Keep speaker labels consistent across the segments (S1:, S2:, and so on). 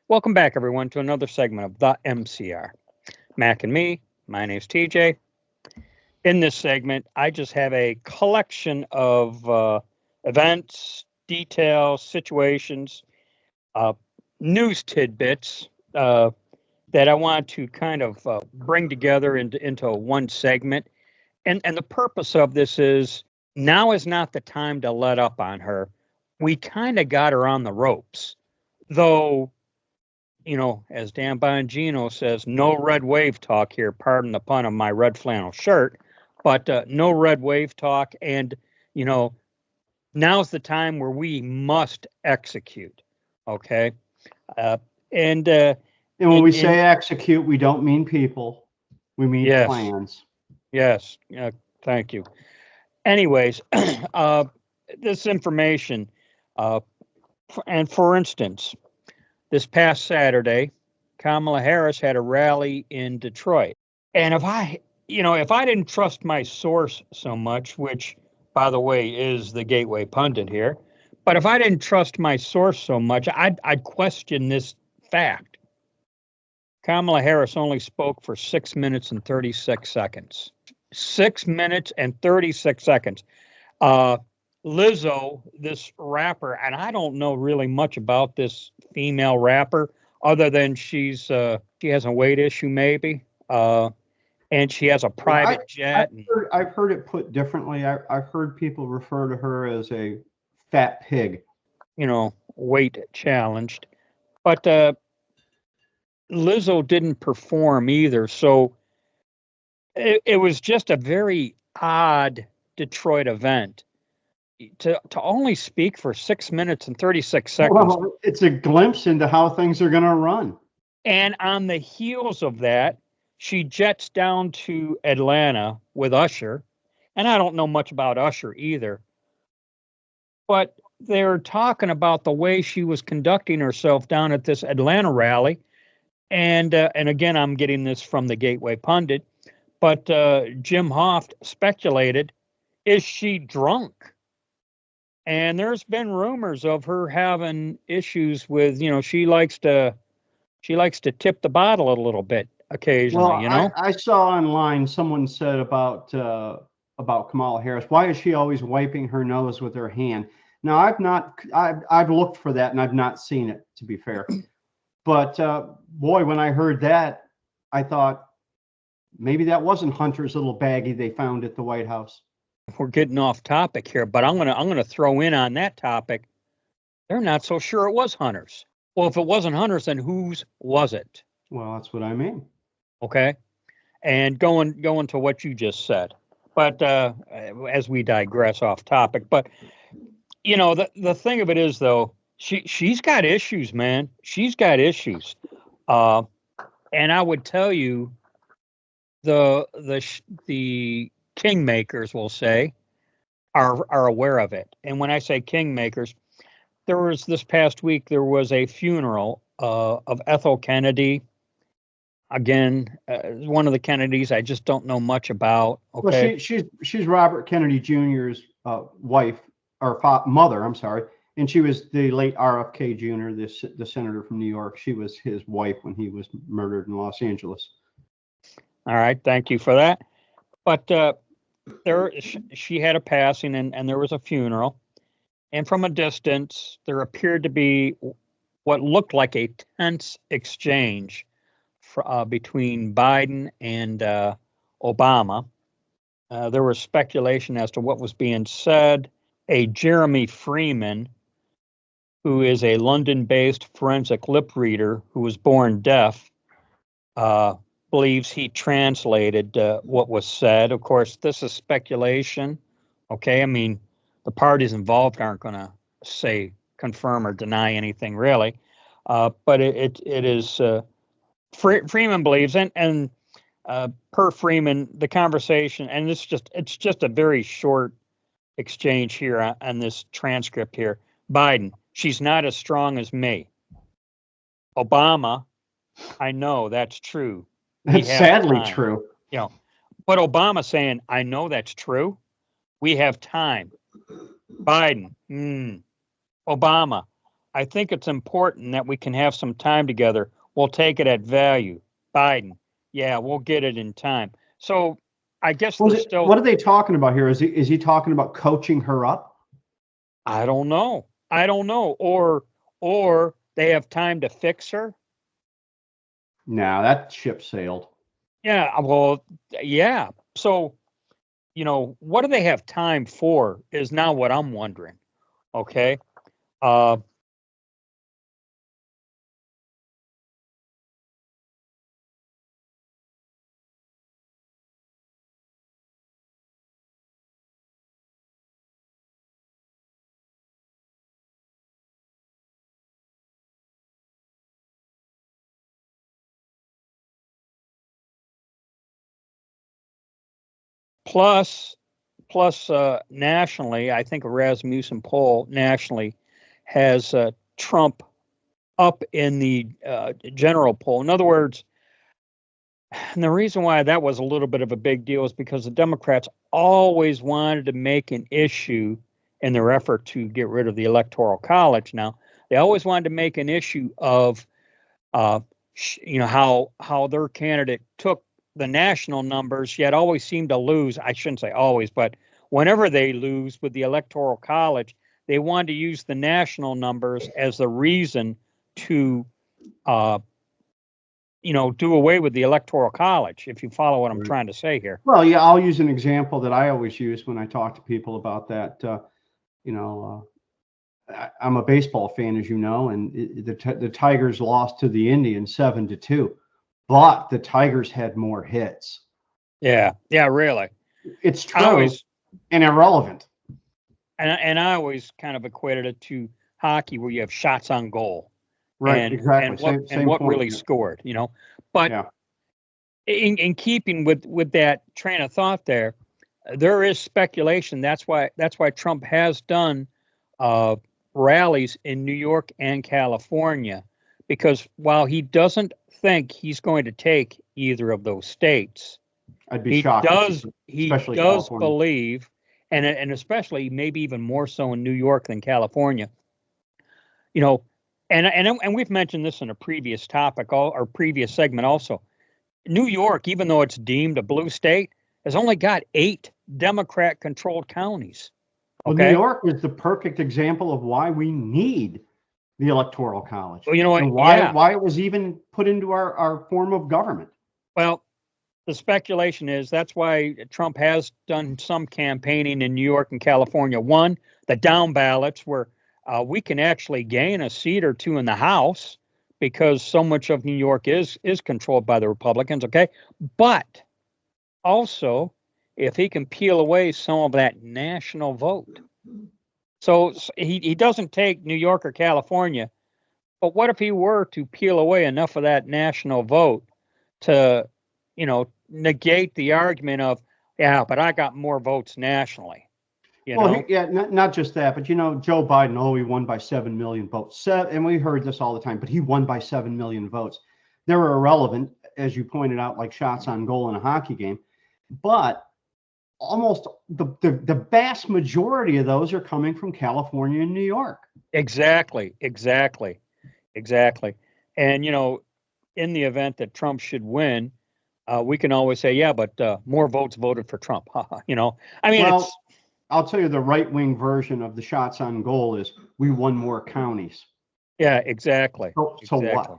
S1: Welcome back, everyone, to another segment of the MCR. Mac and me, my name's TJ. In this segment, I just have a collection of events, details, situations, uh, news tidbits that I want to kind of bring together into one segment. And the purpose of this is now is not the time to let up on her. We kind of got her on the ropes, though. As Dan Bongino says, no red wave talk here. Pardon the pun of my red flannel shirt, but no red wave talk. And, you know, now's the time where we must execute. Okay. Uh, and, uh,
S2: And when
S1: in,
S2: we
S1: in,
S2: say execute, we don't mean people. We mean
S1: yes,
S2: plans.
S1: yes. Thank you. Anyways, this information, uh, and for instance, this past Saturday, Kamala Harris had a rally in Detroit. And if I didn't trust my source so much, which, by the way, is the Gateway Pundit here, but if I didn't trust my source so much, I'd question this fact. Kamala Harris only spoke for 6 minutes and 36 seconds. 6 minutes and 36 seconds. Lizzo, this rapper, and I don't know really much about this female rapper other than she has a weight issue maybe, and she has a private jet.
S2: I've heard it put differently. I've heard people refer to her as a fat pig.
S1: Weight challenged, but Lizzo didn't perform either, so it was just a very odd Detroit event. To only speak for 6 minutes and 36 seconds.
S2: Well, it's a glimpse into how things are going to run.
S1: And on the heels of that, she jets down to Atlanta with Usher. And I don't know much about Usher either. But they're talking about the way she was conducting herself down at this Atlanta rally. And again, I'm getting this from the Gateway Pundit. But Jim Hoft speculated, is she drunk? And there's been rumors of her having issues with, she likes to tip the bottle a little bit occasionally.
S2: Well, I saw online someone said about Kamala Harris, why is she always wiping her nose with her hand? Now I've looked for that and I've not seen it, to be fair. But boy, when I heard that, I thought maybe that wasn't Hunter's little baggie they found at the White House.
S1: We're getting off topic here, but I'm gonna throw in on that topic. They're not so sure it was Hunter's. Well, if it wasn't Hunter's, then whose was it?
S2: Well, that's what I mean.
S1: Okay, and going to what you just said, but as we digress off topic, but the thing of it is though, she's got issues, man. She's got issues, and I would tell you, the kingmakers will say are aware of it. And when I say kingmakers, this past week there was a funeral of Ethel Kennedy. Again, one of the Kennedys I just don't know much about. Okay,
S2: well, she's Robert Kennedy Jr.'s wife or mother. I'm sorry, and she was the late RFK Jr., the senator from New York. She was his wife when he was murdered in Los Angeles.
S1: All right, thank you for that. But she had a passing, and there was a funeral, and from a distance there appeared to be what looked like a tense exchange between Biden and Obama. There was speculation as to what was being said. A Jeremy Freeman, who is a London-based forensic lip reader who was born deaf, believes he translated what was said. Of course, this is speculation. Okay, I mean, the parties involved aren't going to say confirm or deny anything really, but it is. Freeman believes, and per Freeman, the conversation, and it's just a very short exchange here on this transcript here. Biden, she's not as strong as me. Obama, I know that's true.
S2: That's sadly true.
S1: But Obama saying, I know that's true. We have time. Biden, Obama, I think it's important that we can have some time together. We'll take it at value. Biden, yeah, we'll get it in time. So I guess there's still.
S2: What are they talking about here? Is he talking about coaching her up?
S1: I don't know. I don't know. Or they have time to fix her.
S2: No, that ship sailed.
S1: Yeah. Well, yeah. So, what do they have time for is now what I'm wondering. Okay. Uh, plus, nationally, I think a Rasmussen poll nationally has Trump up in the general poll. In other words, and the reason why that was a little bit of a big deal is because the Democrats always wanted to make an issue in their effort to get rid of the Electoral College. Now, they always wanted to make an issue of, how their candidate took the national numbers, yet always seemed to lose. I shouldn't say always, but whenever they lose with the Electoral College, they wanted to use the national numbers as the reason to do away with the Electoral College, if you follow what I'm trying to say here.
S2: Well, yeah, I'll use an example that I always use when I talk to people about that. I'm a baseball fan, as you know, and the Tigers lost to the Indians 7-2, but the Tigers had more hits.
S1: Yeah, really.
S2: It's true and irrelevant.
S1: And I always kind of equated it to hockey, where you have shots on goal.
S2: Right,
S1: and,
S2: exactly.
S1: And what
S2: point,
S1: really scored, But in keeping with that train of thought, there is speculation. That's why Trump has done rallies in New York and California, because while he doesn't think he's going to take either of those states,
S2: I'd be shocked.
S1: He does believe, and especially maybe even more so in New York than California. And we've mentioned this in a previous topic or previous segment also. New York, even though it's deemed a blue state, has only got 8 Democrat-controlled counties.
S2: Okay? Well, New York is the perfect example of why we need the Electoral College.
S1: Well, you know what?
S2: And why it was even put into our form of government.
S1: Well, the speculation is that's why Trump has done some campaigning in New York and California. One, the down ballots, where we can actually gain a seat or two in the House, because so much of New York is controlled by the Republicans, okay? But also, if he can peel away some of that national vote. So he doesn't take New York or California, but what if he were to peel away enough of that national vote to, negate the argument of, yeah, but I got more votes nationally?
S2: Yeah, not just that, but Joe Biden, he won by 7 million votes. And we heard this all the time, but he won by 7 million votes. They were irrelevant, as you pointed out, like shots on goal in a hockey game. But almost the vast majority of those are coming from California and New York.
S1: Exactly. And, in the event that Trump should win, we can always say, yeah, but more votes voted for Trump.
S2: I'll tell you, the right-wing version of the shots on goal is we won more counties.
S1: Yeah, exactly.
S2: So what?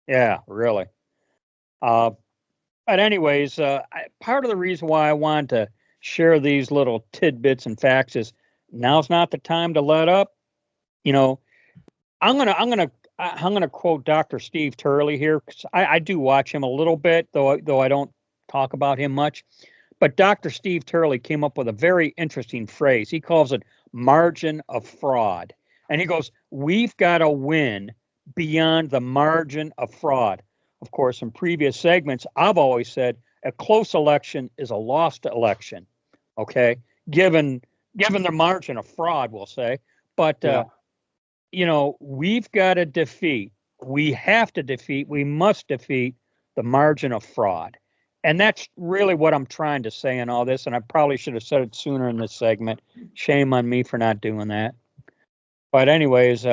S1: Yeah, really. But anyways, part of the reason why I wanted to share these little tidbits and facts is now's not the time to let up. I'm gonna quote Dr. Steve Turley here, because I do watch him a little bit, though I don't talk about him much. But Dr. Steve Turley came up with a very interesting phrase. He calls it margin of fraud. And he goes, we've got to win beyond the margin of fraud. Of course, in previous segments, I've always said a close election is a lost election. Okay, given the margin of fraud, we'll say. But we've got to defeat. We must defeat the margin of fraud. And that's really what I'm trying to say in all this. And I probably should have said it sooner in this segment. Shame on me for not doing that. But anyways,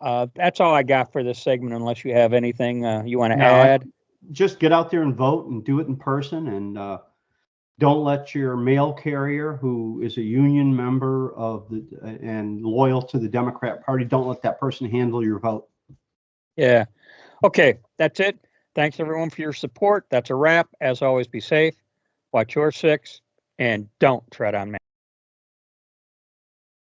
S1: That's all I got for this segment, unless you have anything you want to
S2: No,
S1: add.
S2: just get out there and vote and do it in person, and don't let your mail carrier, who is a union member of the and loyal to the Democrat Party, don't let that person handle your vote.
S1: Yeah. Okay, that's it. Thanks everyone for your support. That's a wrap. As always, be safe, watch your six, and don't tread on me.